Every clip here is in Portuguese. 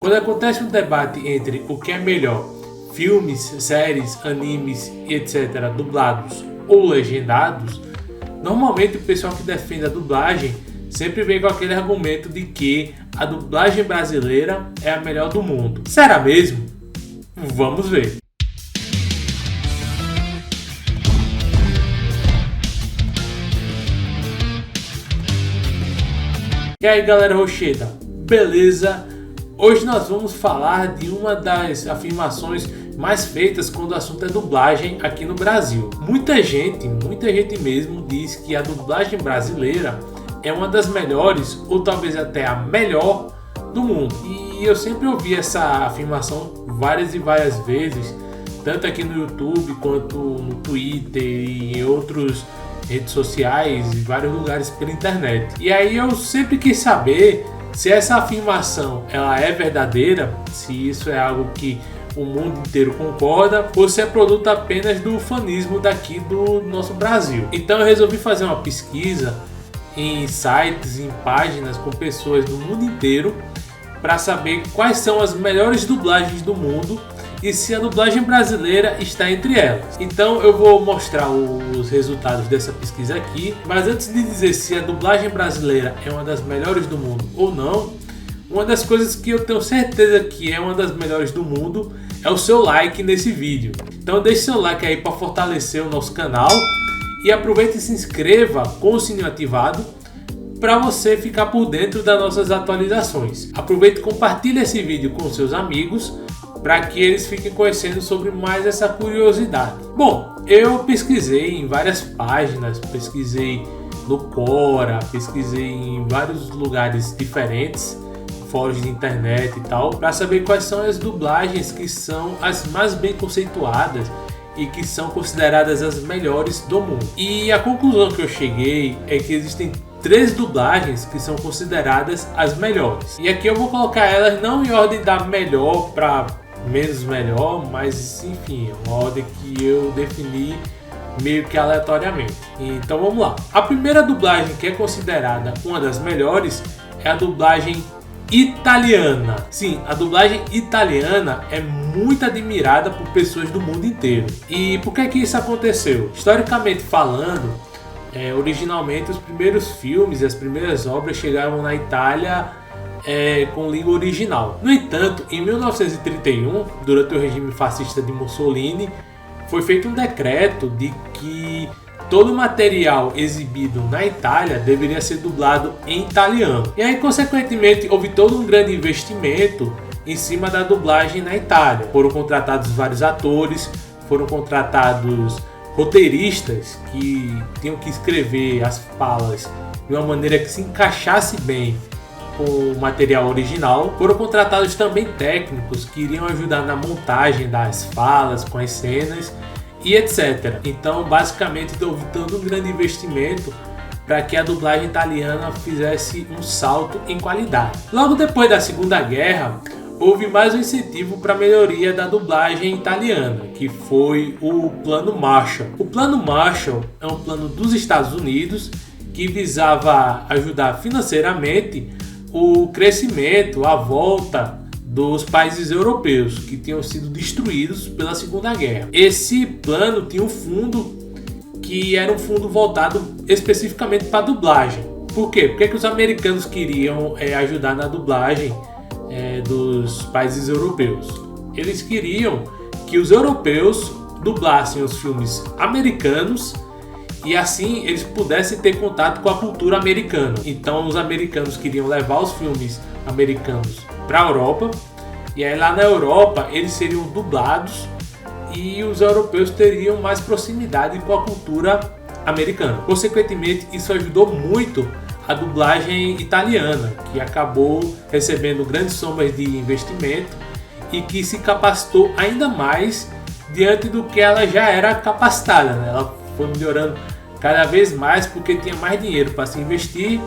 Quando acontece um debate entre o que é melhor, filmes, séries, animes e etc., dublados ou legendados, normalmente o pessoal que defende a dublagem sempre vem com aquele argumento de que a dublagem brasileira é a melhor do mundo. Será mesmo? Vamos ver. E aí galera rocheda, beleza? Hoje nós vamos falar de uma das afirmações mais feitas quando o assunto é dublagem aqui no Brasil. Muita gente mesmo diz que a dublagem brasileira é uma das melhores ou talvez até a melhor do mundo. E eu sempre ouvi essa afirmação várias e várias vezes, tanto aqui no YouTube quanto no Twitter e em outros redes sociais e vários lugares pela internet. E aí eu sempre quis saber se essa afirmação ela é verdadeira, se isso é algo que o mundo inteiro concorda ou se é produto apenas do fanismo daqui do nosso Brasil. Então eu resolvi fazer uma pesquisa em sites, em páginas com pessoas do mundo inteiro para saber quais são as melhores dublagens do mundo e se a dublagem brasileira está entre elas. Então eu vou mostrar os resultados dessa pesquisa aqui, mas antes de dizer se a dublagem brasileira é uma das melhores do mundo ou não, uma das coisas que eu tenho certeza que é uma das melhores do mundo é o seu like nesse vídeo. Então deixe seu like aí para fortalecer o nosso canal e aproveite e se inscreva com o sininho ativado para você ficar por dentro das nossas atualizações. Aproveite e compartilhe esse vídeo com seus amigos para que eles fiquem conhecendo sobre mais essa curiosidade. Bom, eu pesquisei em várias páginas, pesquisei no Quora, pesquisei em vários lugares diferentes, fóruns de internet e tal, para saber quais são as dublagens que são as mais bem conceituadas e que são consideradas as melhores do mundo. E a conclusão que eu cheguei é que existem 3 dublagens que são consideradas as melhores. E aqui eu vou colocar elas não em ordem da melhor para menos melhor, mas enfim, é uma ordem que eu defini meio que aleatoriamente. Então vamos lá. A primeira dublagem que é considerada uma das melhores é a dublagem italiana. Sim, a dublagem italiana é muito admirada por pessoas do mundo inteiro. E por que isso aconteceu? Historicamente falando, originalmente os primeiros filmes e as primeiras obras chegaram na Itália com língua original. No entanto, em 1931, durante o regime fascista de Mussolini, foi feito um decreto de que todo o material exibido na Itália deveria ser dublado em italiano. E aí, consequentemente, houve todo um grande investimento em cima da dublagem na Itália. Foram contratados vários atores, foram contratados roteiristas que tinham que escrever as falas de uma maneira que se encaixasse bem com o material original. Foram contratados também técnicos que iriam ajudar na montagem das falas, com as cenas e etc. Então, basicamente, houve todo um grande investimento para que a dublagem italiana fizesse um salto em qualidade. Logo depois da Segunda Guerra, houve mais um incentivo para a melhoria da dublagem italiana, que foi o Plano Marshall. O Plano Marshall é um plano dos Estados Unidos que visava ajudar financeiramente o crescimento, a volta dos países europeus que tinham sido destruídos pela Segunda Guerra. Esse plano tinha um fundo que era um fundo voltado especificamente para a dublagem. Por quê? Porque os americanos queriam ajudar na dublagem dos países europeus. Eles queriam que os europeus dublassem os filmes americanos e assim eles pudessem ter contato com a cultura americana. Então os americanos queriam levar os filmes americanos para a Europa, e aí lá na Europa eles seriam dublados e os europeus teriam mais proximidade com a cultura americana. Consequentemente, isso ajudou muito a dublagem italiana, que acabou recebendo grandes somas de investimento e que se capacitou ainda mais diante do que ela já era capacitada, né? Ela foi melhorando cada vez mais porque tinha mais dinheiro para se investir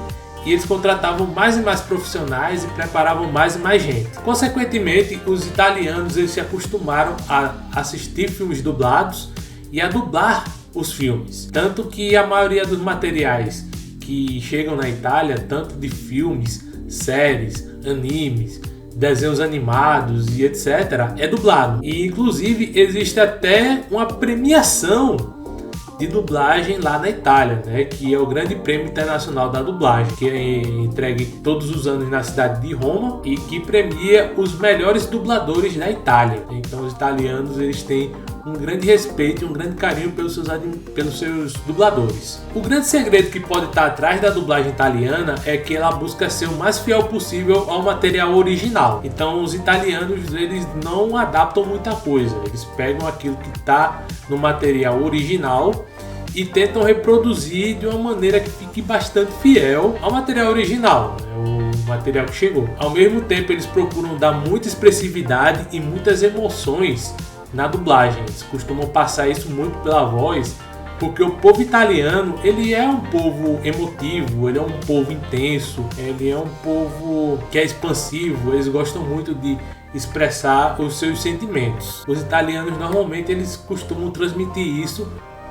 e eles contratavam mais e mais profissionais e preparavam mais e mais gente. Consequentemente, os italianos eles se acostumaram a assistir filmes dublados e a dublar os filmes. Tanto que a maioria dos materiais que chegam na Itália, tanto de filmes, séries, animes, desenhos animados e etc. é dublado. E inclusive existe até uma premiação de dublagem lá na Itália, né, que é o Grande Prêmio Internacional da Dublagem, que é entregue todos os anos na cidade de Roma e que premia os melhores dubladores da Itália. Então os italianos eles têm um grande respeito e um grande carinho pelos seus dubladores. O grande segredo que pode estar atrás da dublagem italiana é que ela busca ser o mais fiel possível ao material original. Então os italianos eles não adaptam muita coisa, eles pegam aquilo que está no material original e tentam reproduzir de uma maneira que fique bastante fiel ao material original, né, o material que chegou. Ao mesmo tempo eles procuram dar muita expressividade e muitas emoções na dublagem. Eles costumam passar isso muito pela voz, porque o povo italiano ele é um povo emotivo, ele é um povo intenso, ele é um povo que é expansivo, eles gostam muito de expressar os seus sentimentos. Os italianos normalmente eles costumam transmitir isso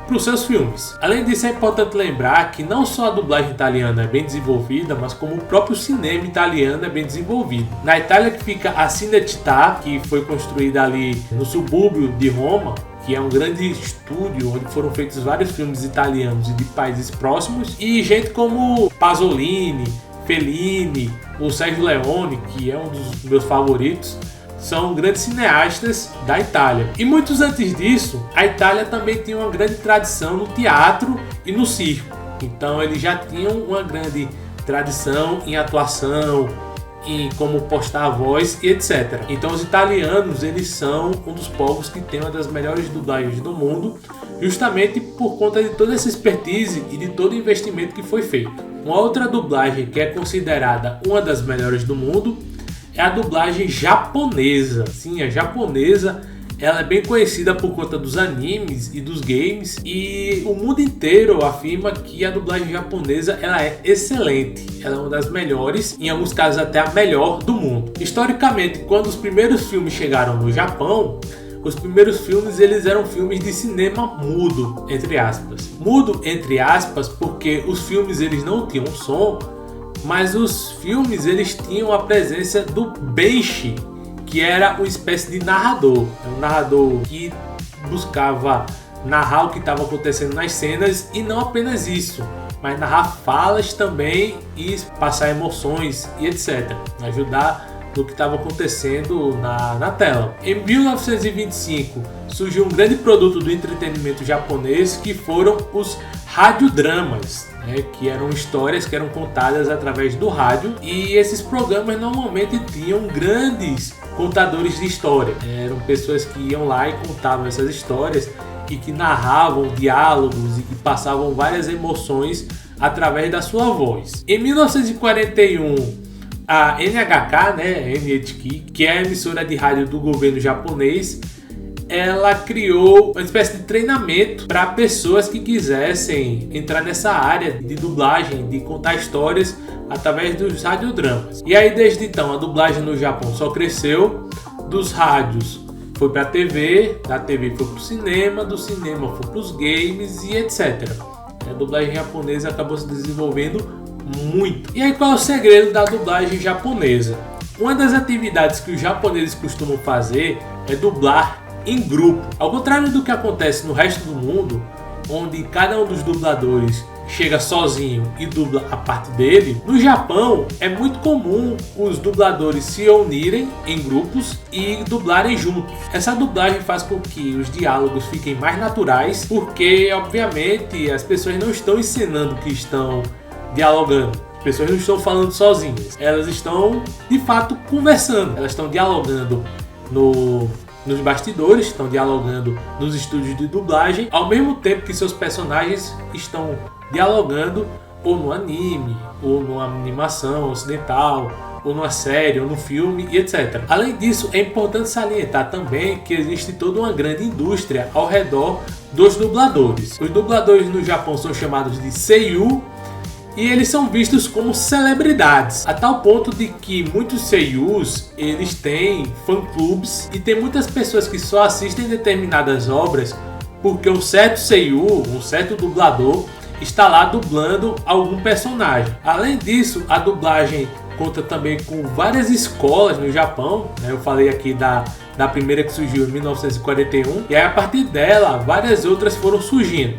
para os seus filmes. Além disso, é importante lembrar que não só a dublagem italiana é bem desenvolvida, mas como o próprio cinema italiano é bem desenvolvido. Na Itália, que fica a Cinecittà, que foi construída ali no subúrbio de Roma, que é um grande estúdio onde foram feitos vários filmes italianos e de países próximos, e gente como Pasolini, Fellini, o Sergio Leone, que é um dos meus favoritos, são grandes cineastas da Itália. E muitos antes disso, a Itália também tinha uma grande tradição no teatro e no circo. Então eles já tinham uma grande tradição em atuação, em como postar a voz e etc. Então os italianos eles são um dos povos que tem uma das melhores dublagens do mundo, justamente por conta de toda essa expertise e de todo o investimento que foi feito. Uma outra dublagem que é considerada uma das melhores do mundo é a dublagem japonesa. Sim, a japonesa ela é bem conhecida por conta dos animes e dos games, e o mundo inteiro afirma que a dublagem japonesa ela é excelente, ela é uma das melhores, em alguns casos até a melhor do mundo. Historicamente, quando os primeiros filmes chegaram no Japão, os primeiros filmes eles eram filmes de cinema mudo, entre aspas. Mudo, entre aspas, porque os filmes eles não tinham som, mas os filmes eles tinham a presença do benshi, que era uma espécie de narrador. Um narrador que buscava narrar o que estava acontecendo nas cenas, e não apenas isso, mas narrar falas também e passar emoções e etc. Ajudar no que estava acontecendo na tela. Em 1925 surgiu um grande produto do entretenimento japonês que foram os radiodramas, né, que eram histórias que eram contadas através do rádio, e esses programas normalmente tinham grandes contadores de história. Eram pessoas que iam lá e contavam essas histórias e que narravam diálogos e que passavam várias emoções através da sua voz. Em 1941, a NHK, né, NHK, que é a emissora de rádio do governo japonês, ela criou uma espécie de treinamento para pessoas que quisessem entrar nessa área de dublagem, de contar histórias através dos radiodramas. E aí desde então a dublagem no Japão só cresceu, dos rádios foi para a TV, da TV foi para o cinema, do cinema foi para os games e etc. A dublagem japonesa acabou se desenvolvendo muito. E aí qual é o segredo da dublagem japonesa? Uma das atividades que os japoneses costumam fazer é dublar em grupo. Ao contrário do que acontece no resto do mundo, onde cada um dos dubladores chega sozinho e dubla a parte dele, no Japão é muito comum os dubladores se unirem em grupos e dublarem juntos. Essa dublagem faz com que os diálogos fiquem mais naturais, porque obviamente as pessoas não estão encenando que estão dialogando. As pessoas não estão falando sozinhas, elas estão de fato conversando, elas estão dialogando nos bastidores, estão dialogando nos estúdios de dublagem, ao mesmo tempo que seus personagens estão dialogando ou no anime, ou numa animação ocidental, ou numa série, ou no filme, e etc. Além disso, é importante salientar também que existe toda uma grande indústria ao redor dos dubladores. Os dubladores no Japão são chamados de seiyuu, e eles são vistos como celebridades, a tal ponto de que muitos seiyus eles têm fã-clubes, e tem muitas pessoas que só assistem determinadas obras porque um certo seiyuu, um certo dublador, está lá dublando algum personagem. Além disso, a dublagem conta também com várias escolas no Japão, né? Eu falei aqui da primeira que surgiu em 1941, e aí a partir dela várias outras foram surgindo.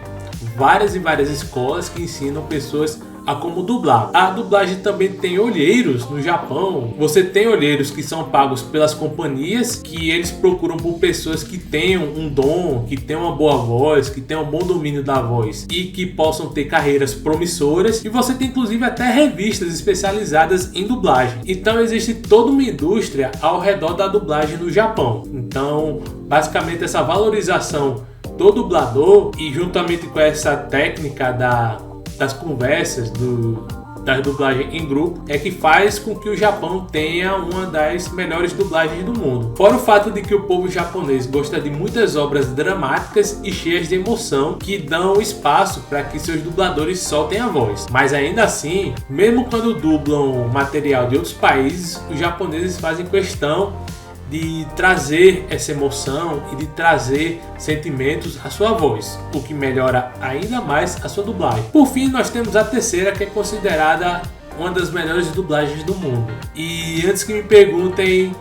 Várias e várias escolas que ensinam pessoas a como dublar. A dublagem também tem olheiros no Japão. Você tem olheiros que são pagos pelas companhias, que eles procuram por pessoas que tenham um dom, que tenham uma boa voz, que tenham um bom domínio da voz e que possam ter carreiras promissoras. E você tem inclusive até revistas especializadas em dublagem. Então existe toda uma indústria ao redor da dublagem no Japão. Então, basicamente essa valorização do dublador e juntamente com essa técnica das conversas, da dublagem em grupo, é que faz com que o Japão tenha uma das melhores dublagens do mundo. Fora o fato de que o povo japonês gosta de muitas obras dramáticas e cheias de emoção que dão espaço para que seus dubladores soltem a voz. Mas ainda assim, mesmo quando dublam material de outros países, os japoneses fazem questão de trazer essa emoção e de trazer sentimentos à sua voz, o que melhora ainda mais a sua dublagem. Por fim, nós temos a terceira, que é considerada uma das melhores dublagens do mundo. E antes que me perguntem,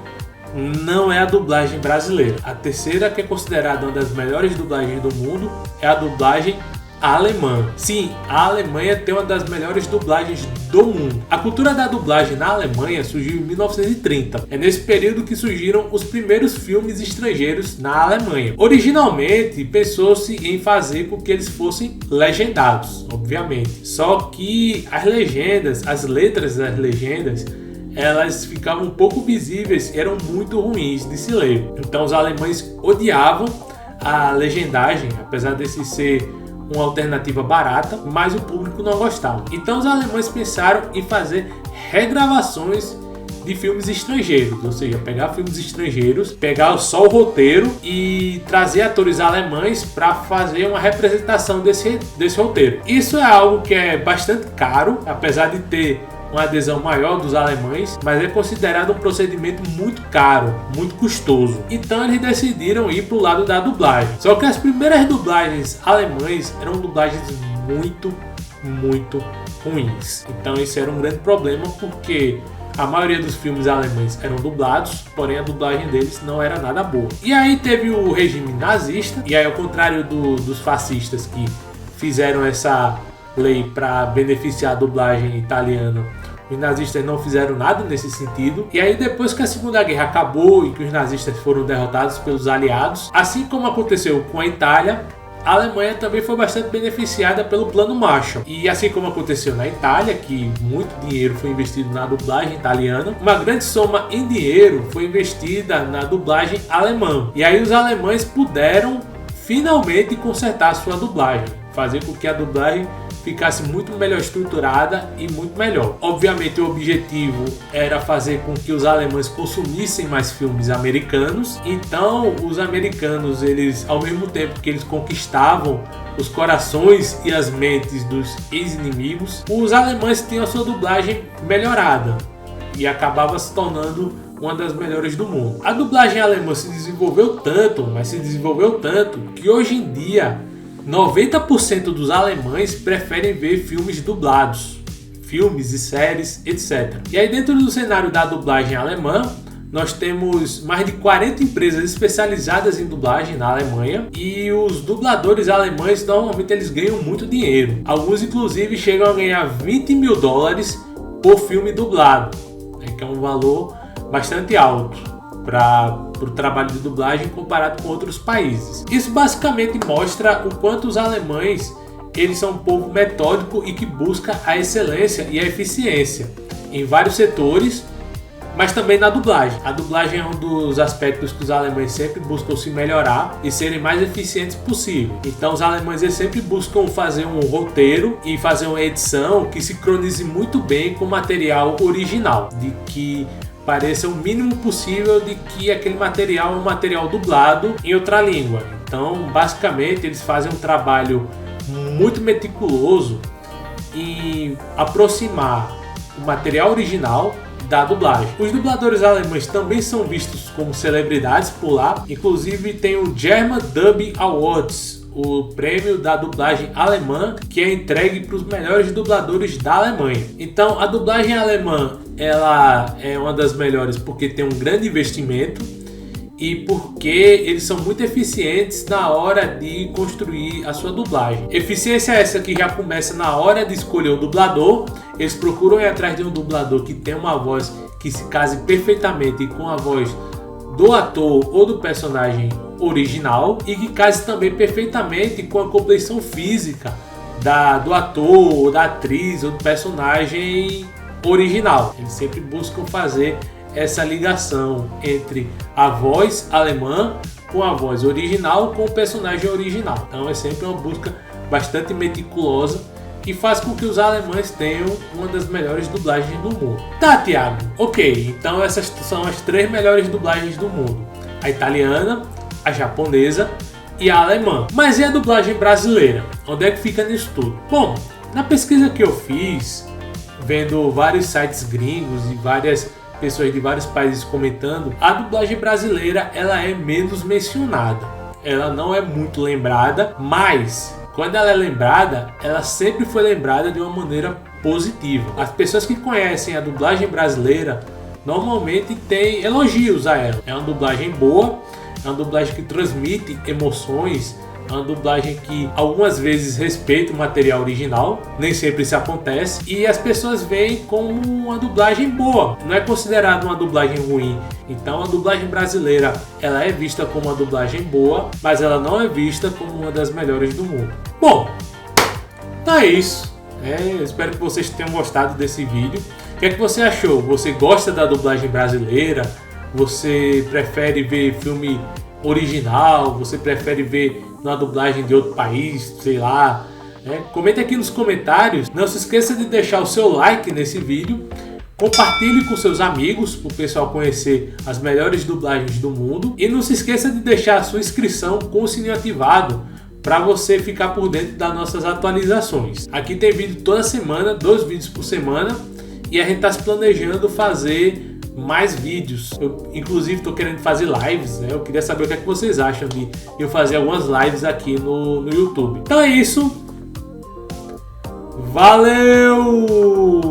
não é a dublagem brasileira. A terceira, que é considerada uma das melhores dublagens do mundo, é a dublagem alemã. Sim, a Alemanha tem uma das melhores dublagens do mundo. A cultura da dublagem na Alemanha surgiu em 1930. É nesse período que surgiram os primeiros filmes estrangeiros na Alemanha. Originalmente, pensou-se em fazer com que eles fossem legendados, obviamente. Só que as legendas, as letras das legendas, elas ficavam um pouco visíveis e eram muito ruins de se ler. Então os alemães odiavam a legendagem, apesar desse ser uma alternativa barata, mas o público não gostava. Então os alemães pensaram em fazer regravações de filmes estrangeiros, ou seja, pegar filmes estrangeiros, pegar só o roteiro e trazer atores alemães para fazer uma representação desse roteiro. Isso é algo que é bastante caro, apesar de ter uma adesão maior dos alemães, mas é considerado um procedimento muito caro, muito custoso. Então eles decidiram ir para o lado da dublagem. Só que as primeiras dublagens alemãs eram dublagens muito ruins. Então isso era um grande problema, porque a maioria dos filmes alemães eram dublados, porém a dublagem deles não era nada boa. E aí teve o regime nazista, e aí ao contrário dos fascistas que fizeram essa lei para beneficiar a dublagem italiana, os nazistas não fizeram nada nesse sentido. E aí depois que a Segunda Guerra acabou e que os nazistas foram derrotados pelos aliados, assim como aconteceu com a Itália, a Alemanha também foi bastante beneficiada pelo Plano Marshall. E assim como aconteceu na Itália, que muito dinheiro foi investido na dublagem italiana, uma grande soma em dinheiro foi investida na dublagem alemã. E aí os alemães puderam finalmente consertar a sua dublagem, fazer com que a dublagem ficasse muito melhor estruturada e muito melhor. Obviamente o objetivo era fazer com que os alemães consumissem mais filmes americanos. Então os americanos, eles, ao mesmo tempo que eles conquistavam os corações e as mentes dos ex-inimigos, os alemães tinham a sua dublagem melhorada e acabava se tornando uma das melhores do mundo. A dublagem alemã se desenvolveu tanto, que hoje em dia 90% dos alemães preferem ver filmes dublados, filmes e séries, etc. E aí dentro do cenário da dublagem alemã, nós temos mais de 40 empresas especializadas em dublagem na Alemanha, e os dubladores alemães normalmente eles ganham muito dinheiro. Alguns inclusive chegam a ganhar $20 mil por filme dublado, né, que é um valor bastante alto para o trabalho de dublagem comparado com outros países. Isso basicamente mostra o quanto os alemães eles são um povo metódico e que busca a excelência e a eficiência em vários setores, mas também na dublagem. A dublagem é um dos aspectos que os alemães sempre buscam se melhorar e serem mais eficientes possível. Então os alemães eles sempre buscam fazer um roteiro e fazer uma edição que sincronize muito bem com o material original, de que pareça o mínimo possível de que aquele material é um material dublado em outra língua. Então, basicamente, eles fazem um trabalho muito meticuloso em aproximar o material original da dublagem. Os dubladores alemães também são vistos como celebridades por lá. Inclusive, tem o German Dub Awards, o prêmio da dublagem alemã, que é entregue para os melhores dubladores da Alemanha. Então, a dublagem alemã ela é uma das melhores porque tem um grande investimento e porque eles são muito eficientes na hora de construir a sua dublagem. Eficiência essa que já começa na hora de escolher o dublador. Eles procuram ir atrás de um dublador que tem uma voz que se case perfeitamente com a voz do ator ou do personagem original e que case também perfeitamente com a compreensão física do ator, ou da atriz ou do personagem original. Eles sempre buscam fazer essa ligação entre a voz alemã com a voz original com o personagem original. Então é sempre uma busca bastante meticulosa que faz com que os alemães tenham uma das melhores dublagens do mundo. Tá, Thiago, ok, então essas são as 3 melhores dublagens do mundo: a italiana, a japonesa e a alemã. Mas e a dublagem brasileira? Onde é que fica nisso tudo? Bom, na pesquisa que eu fiz, vendo vários sites gringos e várias pessoas de vários países comentando, a dublagem brasileira ela é menos mencionada. Ela não é muito lembrada, mas quando ela é lembrada, ela sempre foi lembrada de uma maneira positiva. As pessoas que conhecem a dublagem brasileira normalmente têm elogios a ela. É uma dublagem boa, é uma dublagem que transmite emoções, é uma dublagem que algumas vezes respeita o material original, nem sempre isso acontece, e as pessoas veem como uma dublagem boa, não é considerada uma dublagem ruim. Então a dublagem brasileira ela é vista como uma dublagem boa, mas ela não é vista como uma das melhores do mundo. Bom, então é isso. Eu espero que vocês tenham gostado desse vídeo. O que é que você achou? Você gosta da dublagem brasileira? Você prefere ver filme original? Você prefere ver na dublagem de outro país, sei lá? Comenta aqui nos comentários. Não se esqueça de deixar o seu like nesse vídeo. Compartilhe com seus amigos para o pessoal conhecer as melhores dublagens do mundo. E não se esqueça de deixar a sua inscrição com o sininho ativado para você ficar por dentro das nossas atualizações. Aqui tem vídeo toda semana, 2 vídeos por semana. E a gente está se planejando fazer mais vídeos. Eu inclusive estou querendo fazer lives, Eu queria saber o que é que vocês acham de eu fazer algumas lives aqui no YouTube. Então é isso. Valeu!